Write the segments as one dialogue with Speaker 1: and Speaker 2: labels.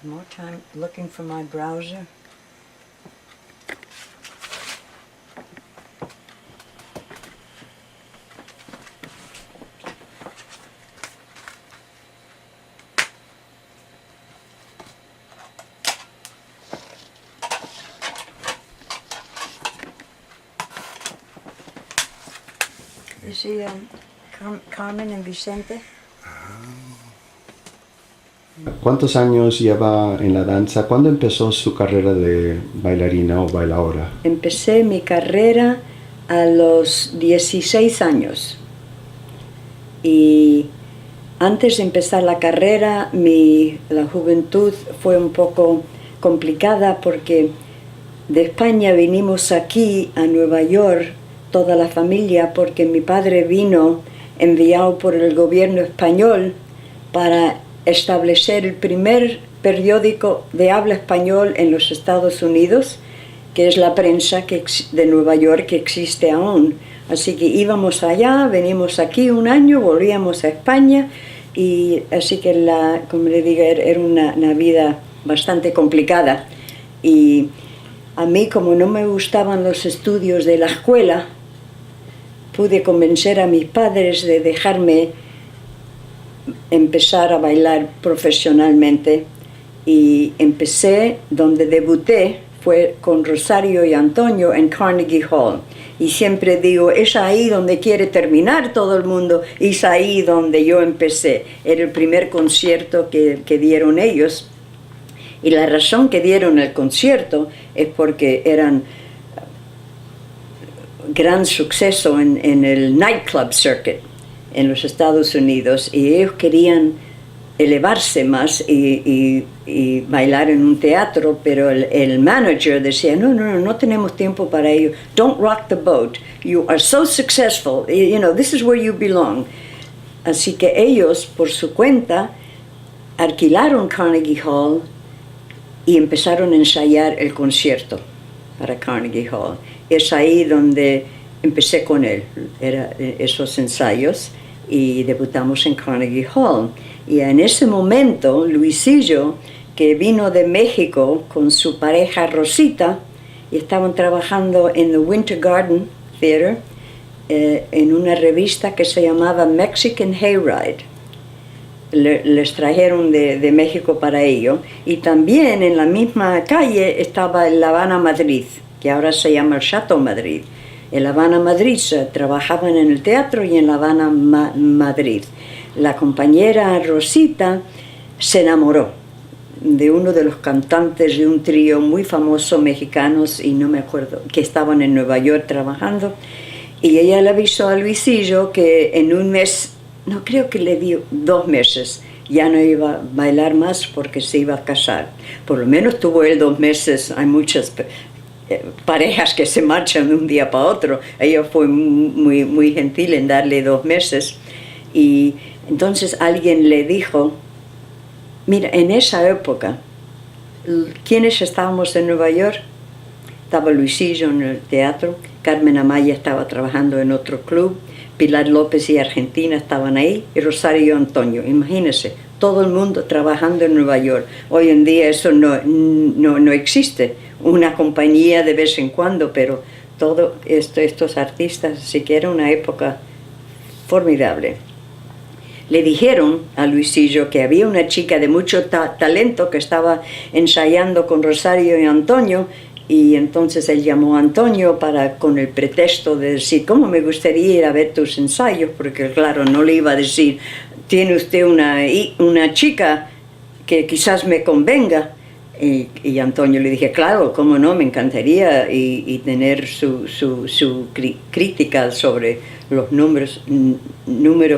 Speaker 1: More time looking for my browser. You see Carmen and Vicente?
Speaker 2: ¿Cuántos años lleva en la danza? ¿Cuándo empezó su carrera de bailarina o bailaora?
Speaker 1: Empecé mi carrera a los 16 años. Y antes de empezar la carrera, la juventud fue un poco complicada porque de España vinimos aquí a Nueva York, toda la familia, porque mi padre vino enviado por el gobierno español para establecer el primer periódico de habla español en los Estados Unidos, que es la prensa de Nueva York, que existe aún. Así que íbamos allá, venimos aquí un año, volvíamos a España, y así que, como le digo, era una vida bastante complicada. Y a mí, como no me gustaban los estudios de la escuela, pude convencer a mis padres de dejarme empezar a bailar profesionalmente, y empecé, donde debuté fue con Rosario y Antonio en Carnegie Hall, y siempre digo, es ahí donde quiere terminar todo el mundo, y es ahí donde yo empecé. Era el primer concierto que dieron ellos, y la razón que dieron el concierto es porque eran gran suceso en el nightclub circuit en los Estados Unidos, y ellos querían elevarse más y bailar en un teatro, pero el manager decía, no tenemos tiempo para ello. Don't rock the boat. You are so successful. You know, this is where you belong. Así que ellos, por su cuenta, alquilaron Carnegie Hall y empezaron a ensayar el concierto para Carnegie Hall. Es ahí donde empecé con él, esos ensayos, y debutamos en Carnegie Hall. Y en ese momento, Luisillo, que vino de México con su pareja Rosita, y estaban trabajando en the Winter Garden Theater, en una revista que se llamaba Mexican Hayride. Les trajeron de México para ello. Y también en la misma calle estaba el La Habana Madrid, que ahora se llama el Chateau Madrid. En La Habana Madrid trabajaban en el teatro, y en La Habana Madrid. La compañera Rosita se enamoró de uno de los cantantes de un trío muy famoso mexicanos, y no me acuerdo, que estaban en Nueva York trabajando, y ella le avisó a Luisillo que en un mes, no, creo que le dio 2 meses, ya no iba a bailar más porque se iba a casar. Por lo menos tuvo él 2 meses. Hay muchas parejas que se marchan de un día para otro. Ella fue muy gentil en darle 2 meses. Y entonces alguien le dijo, mira, en esa época, ¿quiénes estábamos en Nueva York? Estaba Luisillo en el teatro, Carmen Amaya estaba trabajando en otro club, Pilar López y Argentina estaban ahí, y Rosario y Antonio. Imagínense, todo el mundo trabajando en Nueva York. Hoy en día eso no existe. Una compañía de vez en cuando, pero todos estos artistas, así que era una época formidable. Le dijeron a Luisillo que había una chica de mucho talento que estaba ensayando con Rosario y Antonio, y entonces él llamó a Antonio con el pretexto de decir, ¿cómo me gustaría ir a ver tus ensayos? Porque claro, no le iba a decir, tiene usted una chica que quizás me convenga. Y Antonio le dije, claro, cómo no, me encantaría, y tener su crítica sobre los números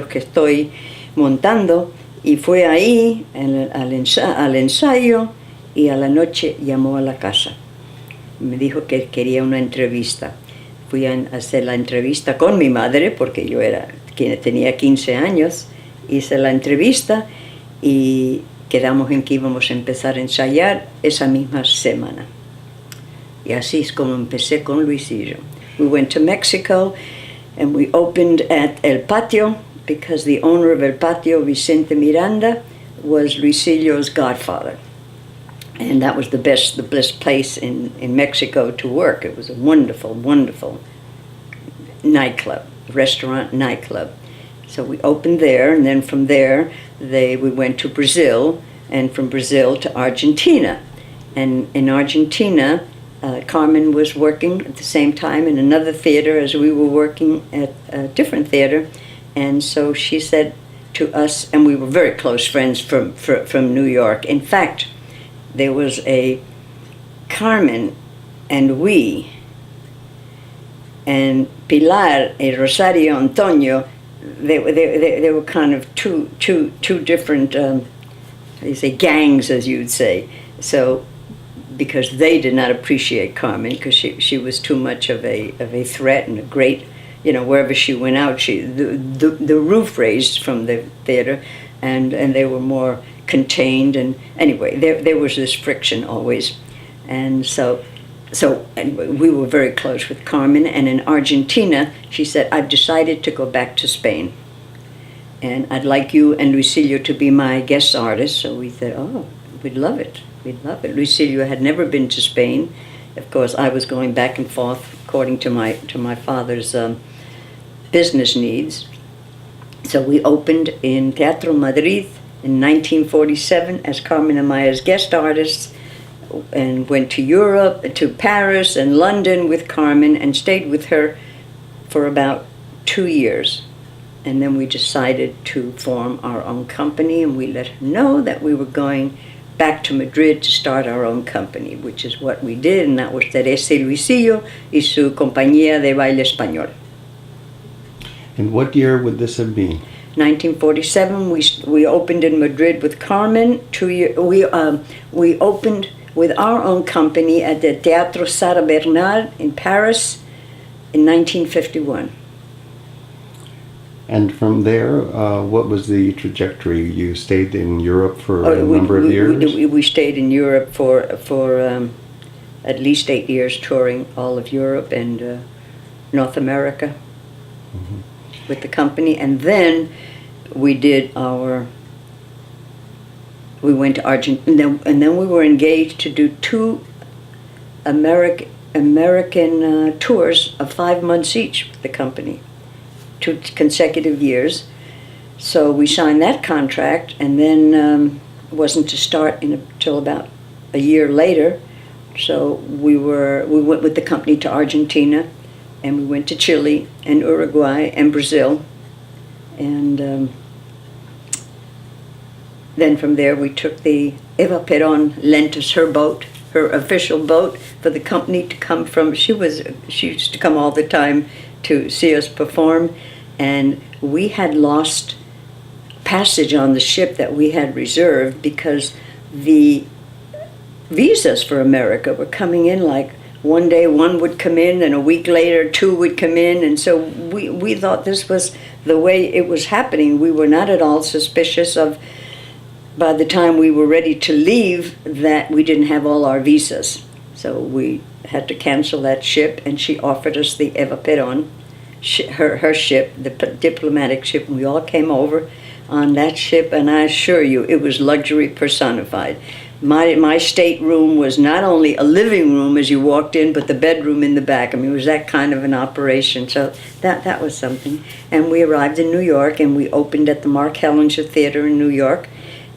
Speaker 1: que estoy montando. Y fue ahí al ensayo, y a la noche llamó a la casa. Me dijo que quería una entrevista. Fui a hacer la entrevista con mi madre, porque yo tenía 15 años. Hice la entrevista y quedamos en que íbamos a empezar a ensayar esa misma semana. Y así es como empecé con Luisillo. We went to Mexico and we opened at El Patio, because the owner of El Patio, Vicente Miranda, was Luisillo's godfather. And that was the best place in Mexico to work. It was a wonderful, wonderful nightclub, restaurant, nightclub. So we opened there, and then from there we went to Brazil, and from Brazil to Argentina. And in Argentina, Carmen was working at the same time in another theater as we were working at a different theater. And so she said to us, and we were very close friends from New York. In fact, there was a Carmen and we, and Pilar and Rosario Antonio, they were kind of two different, gangs, as you'd say. So, because they did not appreciate Carmen, because she was too much of a threat and a great, wherever she went out, the roof raised from the theater, and they were more contained. And anyway, there was this friction always, and so and we were very close with Carmen. And in Argentina, she said, "I've decided to go back to Spain, and I'd like you and Lucilio to be my guest artists." So we said, "Oh, we'd love it. We'd love it." Lucilio had never been to Spain. Of course, I was going back and forth according to my father's business needs. So we opened in Teatro Madrid in 1947 as Carmen Amaya's guest artists, and went to Europe, to Paris and London with Carmen, and stayed with her for about 2 years. And then we decided to form our own company, and we let her know that we were going back to Madrid to start our own company, which is what we did, and that was Teresa y Luisillo y su compañía de baile español.
Speaker 2: And what year would this have been?
Speaker 1: 1947. We opened in Madrid with Carmen. We opened with our own company at the Teatro Sarah Bernard in Paris in 1951.
Speaker 2: And from there, what was the trajectory? You stayed in Europe for a number of years?
Speaker 1: We stayed in Europe for at least 8 years, touring all of Europe and North America with the company. And then we went to Argentina, and then we were engaged to do 2 American tours of 5 months each with the company. 2 consecutive years. So we signed that contract, and then it wasn't to start until about a year later. So we went with the company to Argentina, and we went to Chile and Uruguay and Brazil, and then from there we took the Eva Perón lent us her boat, her official boat, for the company to come from. She used to come all the time to see us perform, and we had lost passage on the ship that we had reserved because the visas for America were coming in like one day 1 would come in, and a week later 2 would come in, and so we thought this was the way it was happening. We were not at all suspicious of, by the time we were ready to leave, that we didn't have all our visas. So we had to cancel that ship, and she offered us the Eva Perón, her ship, the diplomatic ship, and we all came over on that ship, and I assure you, it was luxury personified. My stateroom was not only a living room as you walked in, but the bedroom in the back. I mean, it was that kind of an operation, so that was something. And we arrived in New York, and we opened at the Mark Hellinger Theater in New York,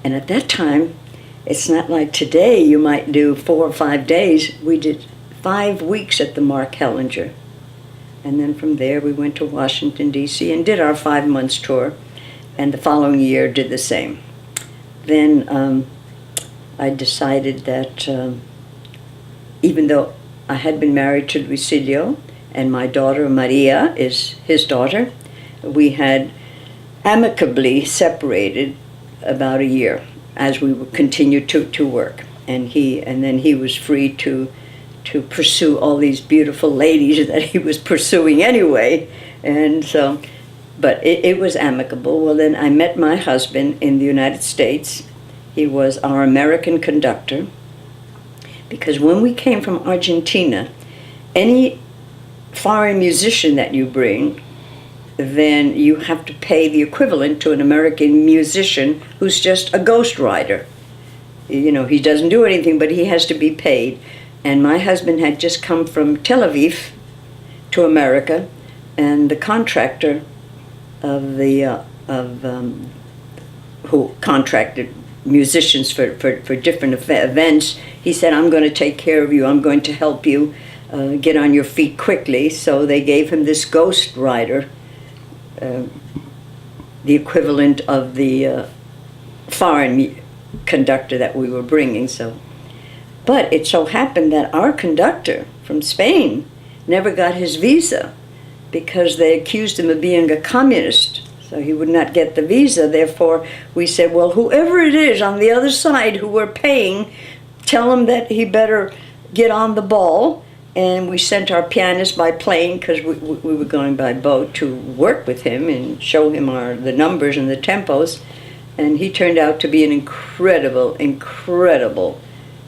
Speaker 1: and at that time, it's not like today you might do 4 or 5 days. We did 5 weeks at the Mark Hellinger. And then from there we went to Washington, D.C. and did our 5 months tour, and the following year did the same. Then I decided that even though I had been married to Lucilio, and my daughter Maria is his daughter, we had amicably separated about a year as we would continue to work. And then he was free to pursue all these beautiful ladies that he was pursuing anyway. And so, but it was amicable. Well, then I met my husband in the United States. He was our American conductor, because when we came from Argentina, any foreign musician that you bring, then you have to pay the equivalent to an American musician who's just a ghostwriter. you know, he doesn't do anything, but he has to be paid. And my husband had just come from Tel Aviv to America, and the contractor of the who contracted musicians for different events, he said, I'm going to take care of you, I'm going to help you get on your feet quickly. So they gave him this ghost rider, the equivalent of the foreign conductor that we were bringing. But it so happened that our conductor from Spain never got his visa because they accused him of being a communist. So he would not get the visa. Therefore, we said, well, whoever it is on the other side who we're paying, tell him that he better get on the ball. And we sent our pianist by plane, because we were going by boat, to work with him and show him the numbers and the tempos. And he turned out to be an incredible, incredible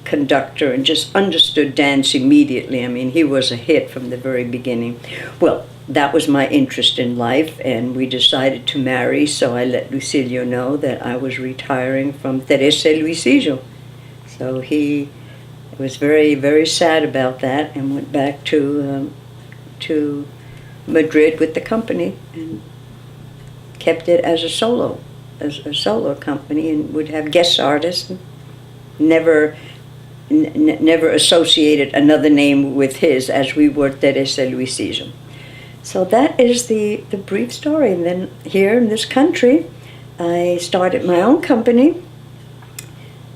Speaker 1: conductor and just understood dance immediately. I mean, he was a hit from the very beginning. Well, that was my interest in life, and we decided to marry, so I let Lucilio know that I was retiring from Teresa Luisillo. So he was very, very sad about that and went back to Madrid with the company and kept it as a solo company, and would have guest artists. Never associated another name with his, as we were Teresa Luisillo. So that is the brief story. And then here in this country, I started my own company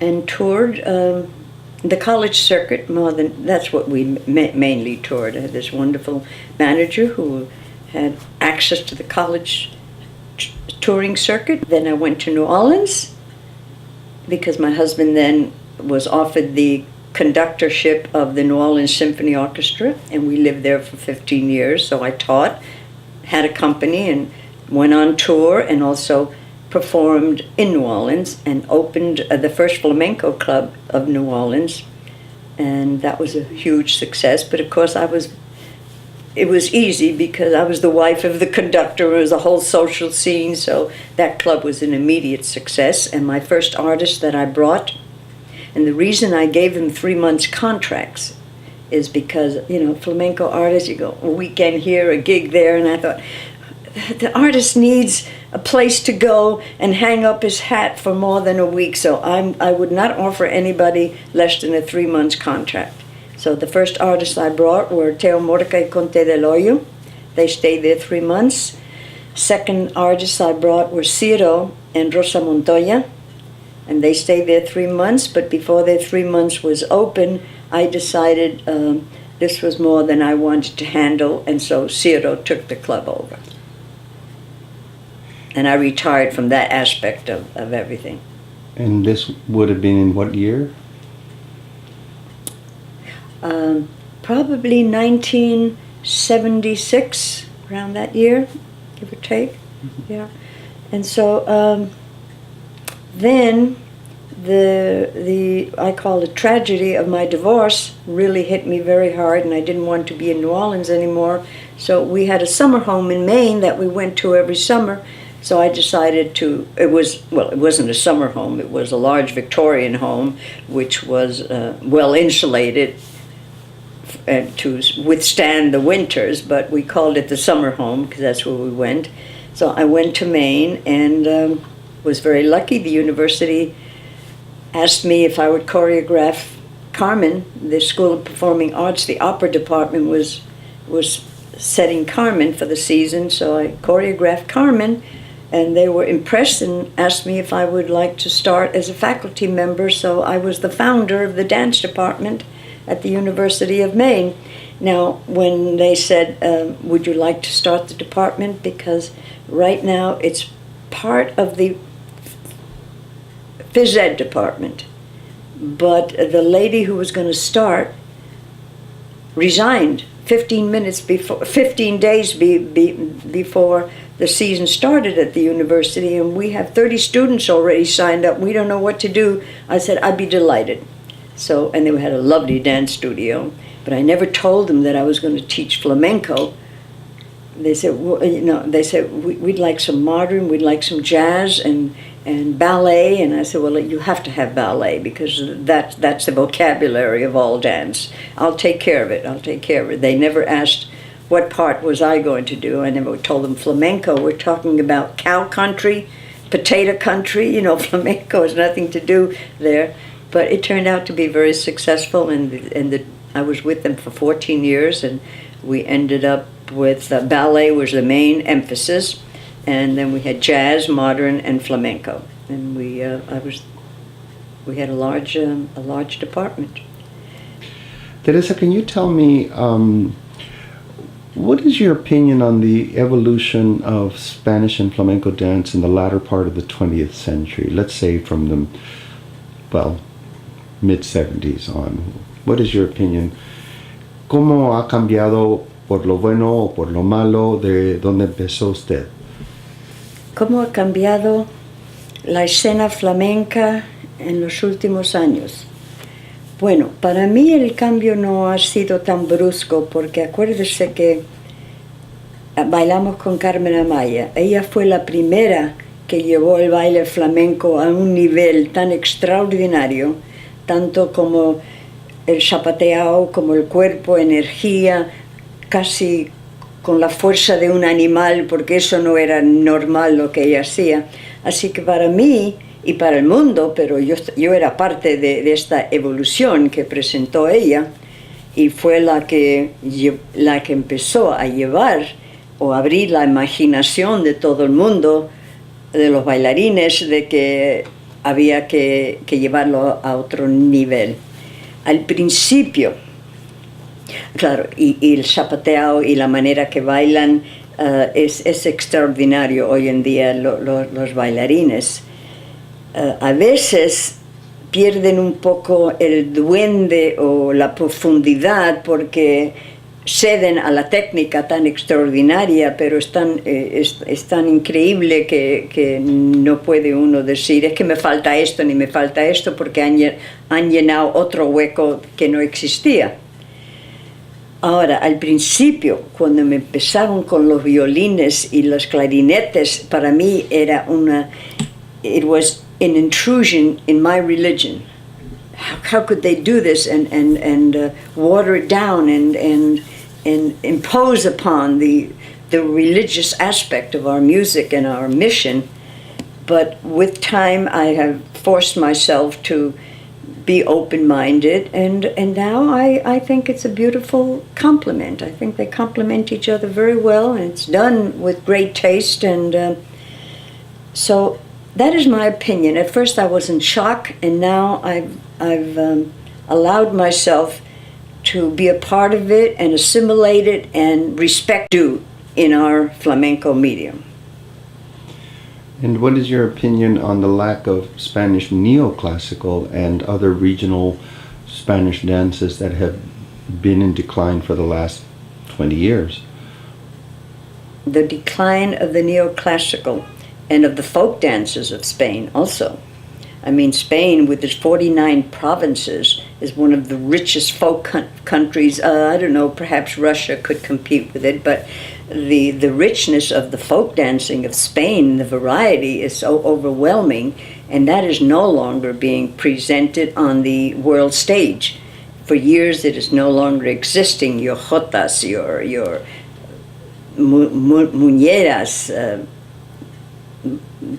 Speaker 1: and toured the college circuit that's what we mainly toured. I had this wonderful manager who had access to the college touring circuit. Then I went to New Orleans because my husband then was offered the conductorship of the New Orleans Symphony Orchestra, and we lived there for 15 years. So I taught, had a company, and went on tour, and also performed in New Orleans and opened the first flamenco club of New Orleans, and that was a huge success. But of course it was easy because I was the wife of the conductor. It was a whole social scene, so that club was an immediate success. And my first artist that I brought, and the reason I gave them 3 months contracts is because, you know, flamenco artists, you go a weekend here, a gig there, and I thought, the artist needs a place to go and hang up his hat for more than a week, so I would not offer anybody less than a 3 months contract. So the first artists I brought were Teo Mordecai y Conte del Hoyo. They stayed there 3 months. Second artists I brought were Ciro and Rosa Montoya, and they stayed there 3 months, but before their 3 months was open, I decided this was more than I wanted to handle, and so Ciro took the club over. And I retired from that aspect of everything.
Speaker 2: And this would have been in what year?
Speaker 1: Probably 1976, around that year, give or take. Mm-hmm. Yeah. And so then the I call it tragedy of my divorce really hit me very hard, and I didn't want to be in New Orleans anymore. So we had a summer home in Maine that we went to every summer. So I decided it wasn't a summer home, it was a large Victorian home, which was well insulated to withstand the winters, but we called it the summer home because that's where we went. So I went to Maine and was very lucky. The university asked me if I would choreograph Carmen. The School of Performing Arts, the opera department was setting Carmen for the season, so I choreographed Carmen. And they were impressed and asked me if I would like to start as a faculty member. So I was the founder of the dance department at the University of Maine. Now, when they said, would you like to start the department? Because right now it's part of the phys ed department. But the lady who was going to start resigned 15 days before the season started at the university, and we have 30 students already signed up. We don't know what to do. I said, I'd be delighted. So, and they had a lovely dance studio, but I never told them that I was going to teach flamenco. They said, well, we'd like some modern, we'd like some jazz, and and ballet, and I said, well, you have to have ballet because that's the vocabulary of all dance. I'll take care of it. I'll take care of it. They never asked what part was I going to do. I never told them flamenco. We're talking about cow country, potato country. Flamenco has nothing to do there. But it turned out to be very successful, and I was with them for 14 years, and we ended up with ballet was the main emphasis, and then we had jazz, modern, and flamenco, and we had a large department.
Speaker 2: Teresa, can you tell me what is your opinion on the evolution of Spanish and flamenco dance in the latter part of the 20th century? Let's say from the mid-70s on. What is your opinion? ¿Cómo ha cambiado por lo bueno o por lo malo de donde empezó usted?
Speaker 1: ¿Cómo ha cambiado la escena flamenca en los últimos años? Bueno, para mí el cambio no ha sido tan brusco porque acuérdese que bailamos con Carmen Amaya. Ella fue la primera que llevó el baile flamenco a un nivel tan extraordinario, tanto como el zapateado, como el cuerpo, energía, casi con la fuerza de un animal, porque eso no era normal lo que ella hacía. Así que para mí y para el mundo, pero yo era parte de esta evolución que presentó ella, y fue la que empezó a llevar o abrir la imaginación de todo el mundo, de los bailarines, de que había que llevarlo a otro nivel. Al principio, claro, y el zapateado y la manera que bailan es extraordinario hoy en día los bailarines. A veces pierden un poco el duende o la profundidad porque ceden a la técnica tan extraordinaria, pero es tan increíble que no puede uno decir, es que me falta esto ni me falta esto, porque han llenado otro hueco que no existía. Ahora, al principio, cuando me empezaron con los violines y los clarinetes, para mí era it was an intrusion in my religion. How could they do this and water it down and impose upon the religious aspect of our music and our mission? But with time, I have forced myself to be open-minded, and now I think it's a beautiful complement. I think they complement each other very well, and it's done with great taste, and so that is my opinion. At first I was in shock, and now I've allowed myself to be a part of it and assimilate it and respect due in our flamenco medium.
Speaker 2: And what is your opinion on the lack of Spanish neoclassical and other regional Spanish dances that have been in decline for the last 20 years?
Speaker 1: The decline of the neoclassical and of the folk dances of Spain also. I mean, Spain, with its 49 provinces, is one of the richest folk countries. I don't know, perhaps Russia could compete with it, but the richness of the folk dancing of Spain, the variety, is so overwhelming, and that is no longer being presented on the world stage. For years, it is no longer existing. Your jotas, your muñeras,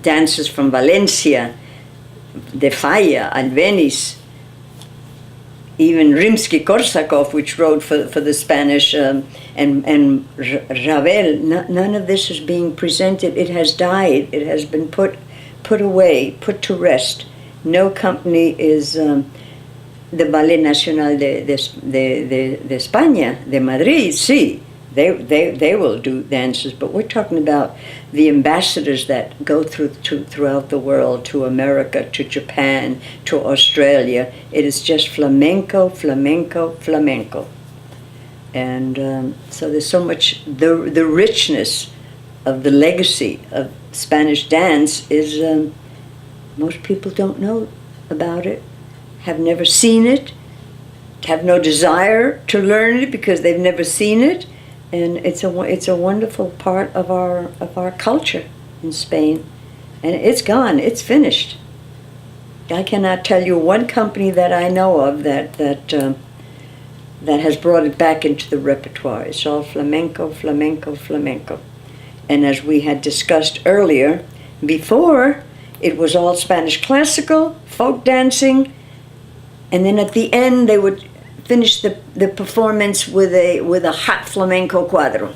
Speaker 1: dances from Valencia, de Falla, Albeniz, even Rimsky-Korsakov, which wrote for the Spanish, and Ravel. None of this is being presented. It has died. It has been put away, put to rest. No company is the Ballet Nacional de España, de Madrid, sí. They will do dances, but we're talking about the ambassadors that go throughout the world, to America, to Japan, to Australia. It is just flamenco, flamenco, flamenco. And so there's so much, the richness of the legacy of Spanish dance is, most people don't know about it, have never seen it, have no desire to learn it because they've never seen it. And it's a wonderful part of our culture in Spain, And it's gone. It's finished. I cannot tell you one company that I know of that has brought it back into the repertoire. It's all flamenco, flamenco, flamenco. And as we had discussed earlier, before it was all Spanish classical, folk dancing, and then at the end they would finish the performance with a hot flamenco cuadro.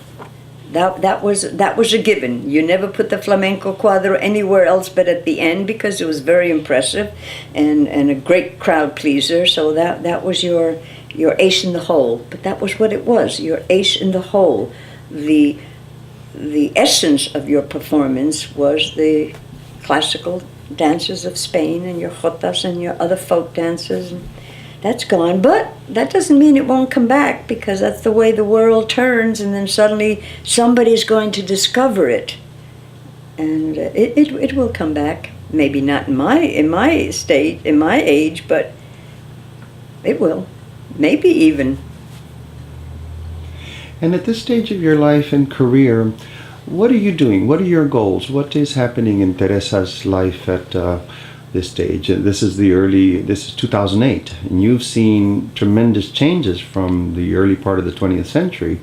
Speaker 1: That was a given. You never put the flamenco cuadro anywhere else but at the end, because it was very impressive and a great crowd pleaser. So that was your ace in the hole. But that was what it was, your ace in the hole. The essence of your performance was the classical dances of Spain and your jotas and your other folk dances. And that's gone, but that doesn't mean it won't come back, because that's the way the world turns, and then suddenly somebody's going to discover it, and it will come back. Maybe not in my state, in my age, but it will. Maybe even.
Speaker 2: And at this stage of your life and career, what are you doing? What are your goals? What is happening in Teresa's life at this stage? This is 2008, and you've seen tremendous changes from the early part of the 20th century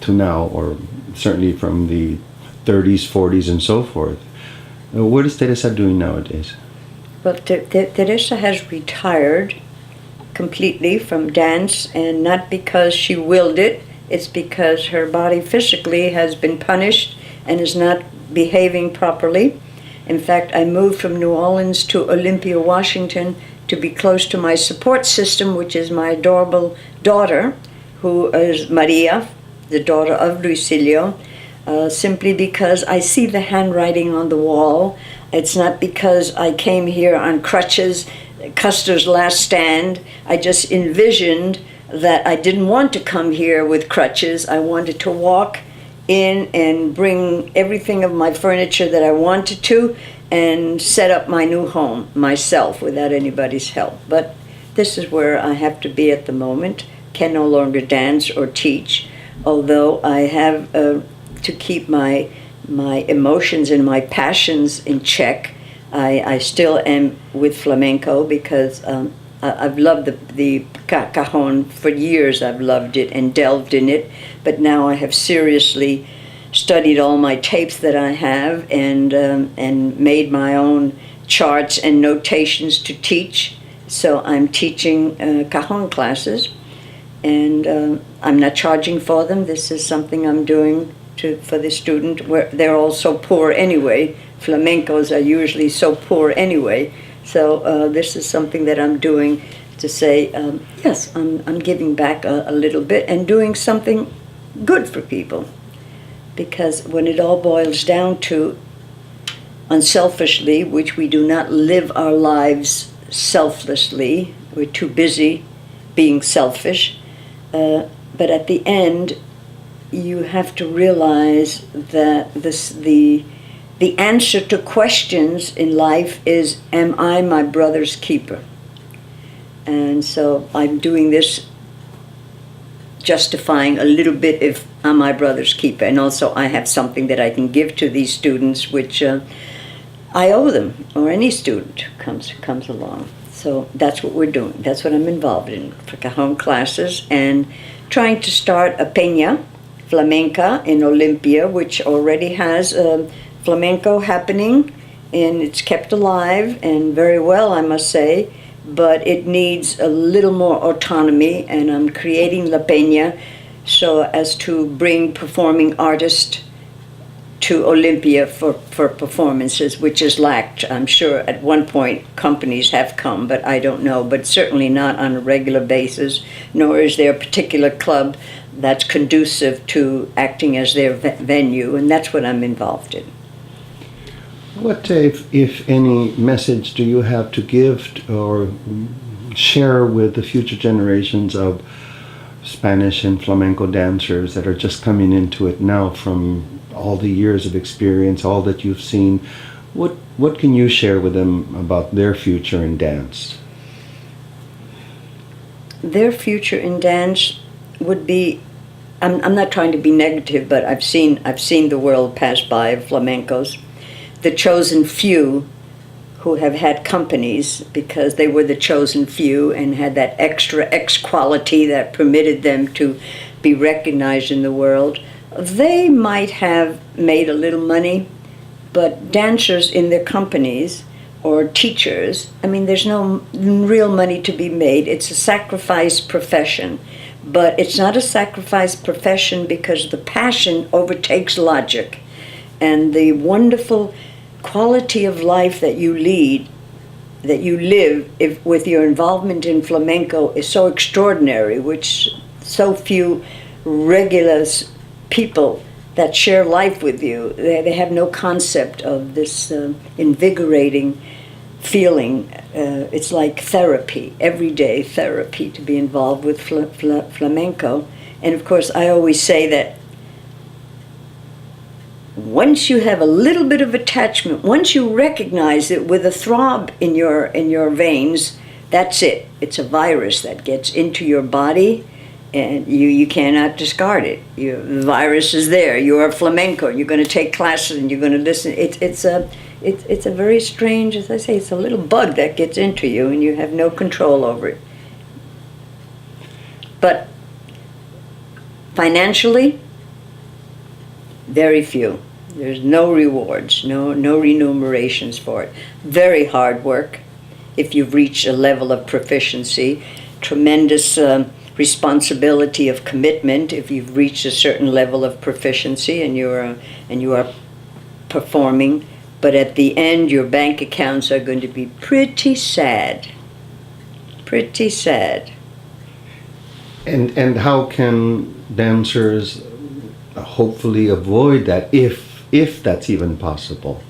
Speaker 2: to now, or certainly from the 30s, 40s, and so forth. What is Teresa doing nowadays?
Speaker 1: Well, Teresa has retired completely from dance, and not because she willed it. It's because her body physically has been punished and is not behaving properly. In fact, I moved from New Orleans to Olympia, Washington, to be close to my support system, which is my adorable daughter, who is Maria, the daughter of Luisilio, simply because I see the handwriting on the wall. It's not because I came here on crutches, Custer's last stand. I just envisioned that I didn't want to come here with crutches. I wanted to walk in and bring everything of my furniture that I wanted to and set up my new home myself without anybody's help. But this is where I have to be at the moment. Can no longer dance or teach, although I have to keep my emotions and my passions in check. I still am with flamenco because I've loved the cajon for years. I've loved it and delved in it, but now I have seriously studied all my tapes that I have and made my own charts and notations to teach. So I'm teaching cajon classes, and I'm not charging for them. This is something I'm doing for the student, where they're all so poor anyway. Flamencos are usually so poor anyway. So this is something that I'm doing to say, yes, I'm giving back a little bit and doing something good for people. Because when it all boils down to unselfishly, which we do not live our lives selflessly, we're too busy being selfish, but at the end, you have to realize that the answer to questions in life is, am I my brother's keeper? And so I'm doing this justifying a little bit if I'm my brother's keeper. And also I have something that I can give to these students, which I owe them, or any student who comes along. So that's what we're doing. That's what I'm involved in, for cajon classes, and trying to start a peña, flamenca, in Olympia, which already has flamenco happening, and it's kept alive, and very well, I must say, but it needs a little more autonomy, and I'm creating La Peña so as to bring performing artists to Olympia for performances, which is lacked. I'm sure at one point companies have come, but I don't know, but certainly not on a regular basis, nor is there a particular club that's conducive to acting as their venue, and that's what I'm involved in.
Speaker 2: What, if any, message do you have to give or share with the future generations of Spanish and flamenco dancers that are just coming into it now, from all the years of experience, all that you've seen? What can you share with them about their future in dance?
Speaker 1: Their future in dance would be, I'm not trying to be negative, but I've seen the world pass by of flamencos. the chosen few who have had companies because they were the chosen few and had that extra X quality that permitted them to be recognized in the world, they might have made a little money, but dancers in their companies or teachers, I mean, there's no real money to be made. It's a sacrifice profession, but it's not a sacrifice profession because the passion overtakes logic, and the wonderful quality of life that you lead, that you live with your involvement in flamenco is so extraordinary, which so few regular people that share life with you, they have no concept of this invigorating feeling. It's like therapy, everyday therapy, to be involved with flamenco. And of course, I always say that once you have a little bit of attachment, once you recognize it with a throb in your veins, that's it. It's a virus that gets into your body, and you cannot discard it. The virus is there. You are flamenco. You're going to take classes and you're going to listen. It's a very strange, as I say, it's a little bug that gets into you and you have no control over it. But financially, very few. There's no rewards, no remunerations for it. Very hard work if you've reached a level of proficiency. Tremendous responsibility of commitment if you've reached a certain level of proficiency and you are performing. But at the end, your bank accounts are going to be pretty sad. Pretty sad.
Speaker 2: And how can dancers hopefully avoid that, if that's even possible?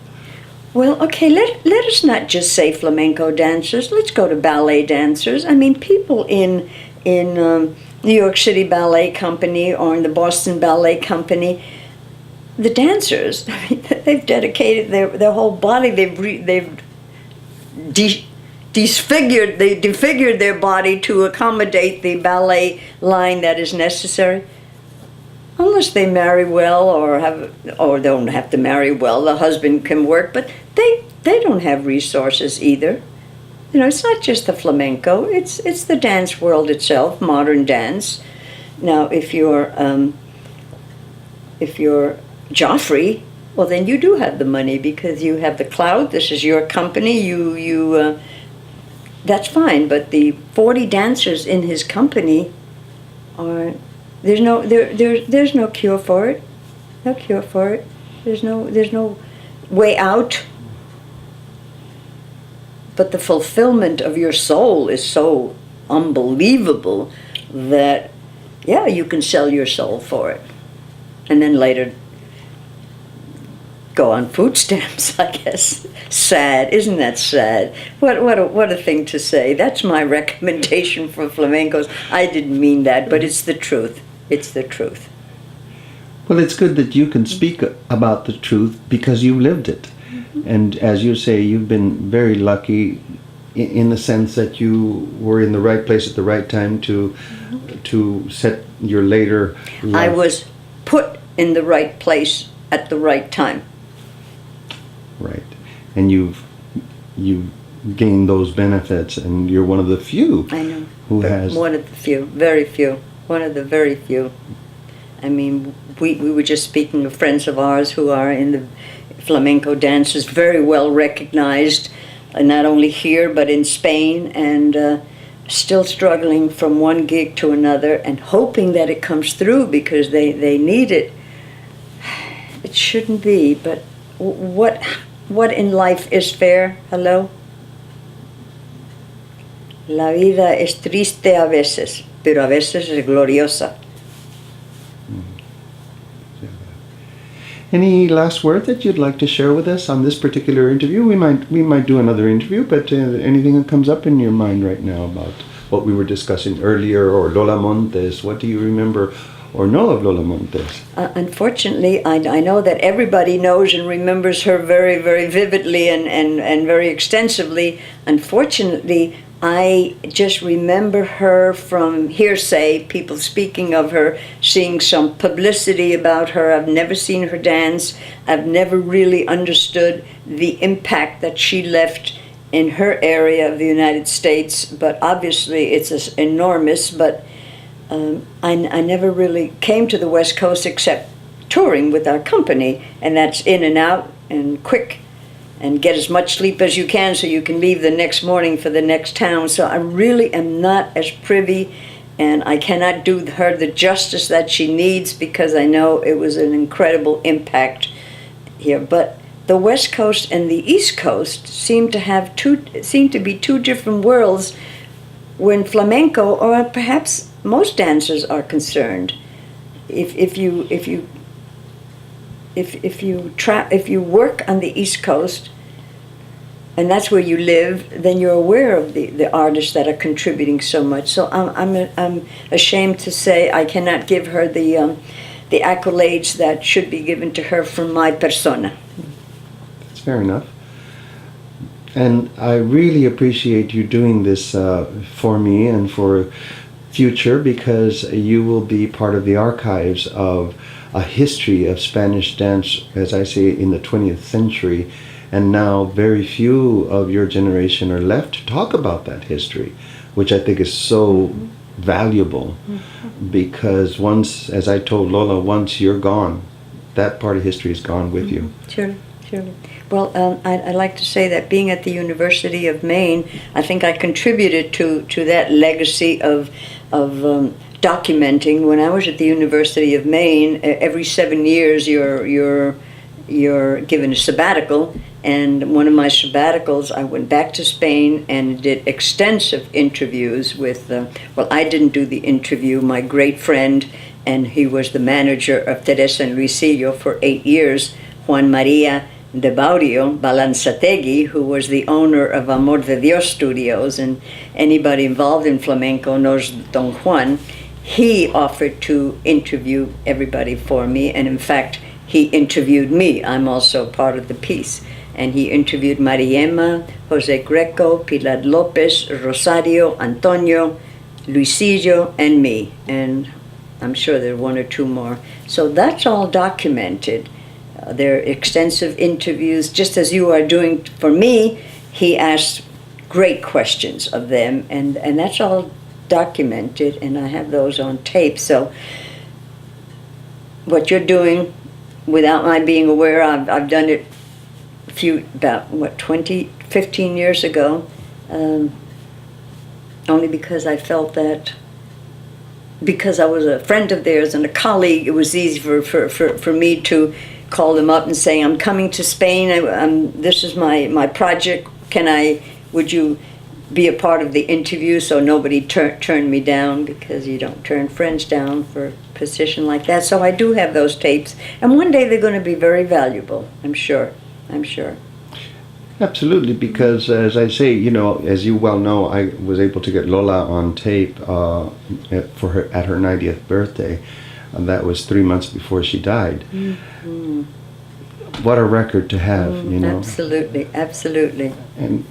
Speaker 1: Well, okay, let us not just say flamenco dancers. Let's go to ballet dancers. I mean, people in New York City Ballet Company or in the Boston Ballet Company, the dancers, I mean, they've dedicated their whole body. They've disfigured their body to accommodate the ballet line that is necessary. Unless they marry well or don't have to marry well, the husband can work, but they don't have resources either. You know, it's not just the flamenco, it's the dance world itself, modern dance. Now, if you're Joffrey, well, then you do have the money because you have the clout. This is your company. That's fine. But the 40 dancers in his company are there's no cure for it. No cure for it. There's no way out. But the fulfillment of your soul is so unbelievable that, yeah, you can sell your soul for it. And then later go on food stamps, I guess. Sad, isn't that sad? What a thing to say. That's my recommendation for flamencos. I didn't mean that, but it's the truth. It's the truth.
Speaker 2: Well, it's good that you can speak about the truth because you lived it. Mm-hmm. And as you say, you've been very lucky in the sense that you were in the right place at the right time to set your later life.
Speaker 1: I was put in the right place at the right time.
Speaker 2: Right. And you've gained those benefits, and you're one of the few.
Speaker 1: I know.
Speaker 2: Who has
Speaker 1: one of the few, very few. One of the very few. I mean, we were just speaking of friends of ours who are in the flamenco dances, very well recognized, not only here but in Spain, and still struggling from one gig to another and hoping that it comes through because they need it. It shouldn't be, but what in life is fair? Hello? La vida es triste a veces, pero a veces es gloriosa.
Speaker 2: Any last word that you'd like to share with us on this particular interview? We might do another interview, but anything that comes up in your mind right now about what we were discussing earlier, or Lola Montes? What do you remember or know of Lola Montes?
Speaker 1: Unfortunately, I know that everybody knows and remembers her very, very vividly and very extensively. Unfortunately, I just remember her from hearsay, people speaking of her, seeing some publicity about her. I've never seen her dance. I've never really understood the impact that she left in her area of the United States, but obviously it's enormous, but I never really came to the West Coast except touring with our company, and that's in and out and quick, and get as much sleep as you can so you can leave the next morning for the next town. So I really am not as privy, and I cannot do her the justice that she needs because I know it was an incredible impact here. But the West Coast and the East Coast seem to be two different worlds when flamenco, or perhaps most dancers, are concerned. If you work on the East Coast, and that's where you live, then you're aware of the artists that are contributing so much. So I'm ashamed to say I cannot give her the accolades that should be given to her from my persona.
Speaker 2: That's fair enough. And I really appreciate you doing this for me and for future, because you will be part of the archives of a history of Spanish dance, as I say, in the 20th century. And now very few of your generation are left to talk about that history, which I think is so valuable. Because once, as I told Lola, once you're gone, that part of history is gone with you.
Speaker 1: Surely. Well, I'd like to say that being at the University of Maine, I think I contributed to that legacy of documenting. When I was at the University of Maine, every 7 years you're given a sabbatical, and one of my sabbaticals I went back to Spain and did extensive interviews with, well, I didn't do the interview, my great friend, and he was the manager of Teresa and Luisillo for 8 years, Juan Maria de Baudio Balanzategui, who was the owner of Amor de Dios Studios, and anybody involved in flamenco knows Don Juan. He offered to interview everybody for me, and in fact, he interviewed me. I'm also part of the piece. And he interviewed Mariema, Jose Greco, Pilar Lopez, Rosario, Antonio, Luisillo, and me. And I'm sure there are one or two more. So that's all documented. There are extensive interviews, just as you are doing for me. He asked great questions of them, and that's all documented, and I have those on tape. So what you're doing, without my being aware, I've done it about 15 years ago, only because I felt that because I was a friend of theirs and a colleague, it was easy for me to call them up and say, I'm coming to Spain, this is my project, would you be a part of the interview? So nobody turned me down, because you don't turn friends down for a position like that. So I do have those tapes, and one day they're going to be very valuable, I'm sure.
Speaker 2: Absolutely, because as I say, as you well know, I was able to get Lola on tape for her at her 90th birthday. And that was 3 months before she died. Mm-hmm. What a record to have,
Speaker 1: Absolutely. And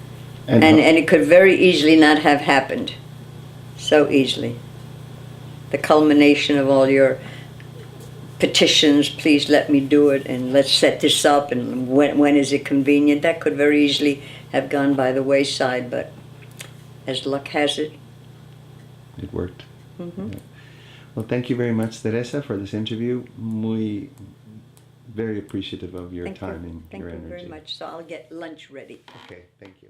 Speaker 1: it could very easily not have happened. So easily. The culmination of all your petitions, please let me do it, and let's set this up, and when is it convenient, that could very easily have gone by the wayside, but as luck has it,
Speaker 2: it worked.
Speaker 1: Mm-hmm.
Speaker 2: Yeah. Well, thank you very much, Teresa, for this interview. Very appreciative of your time and your energy.
Speaker 1: Thank you very much. So I'll get lunch ready.
Speaker 2: Okay, thank you.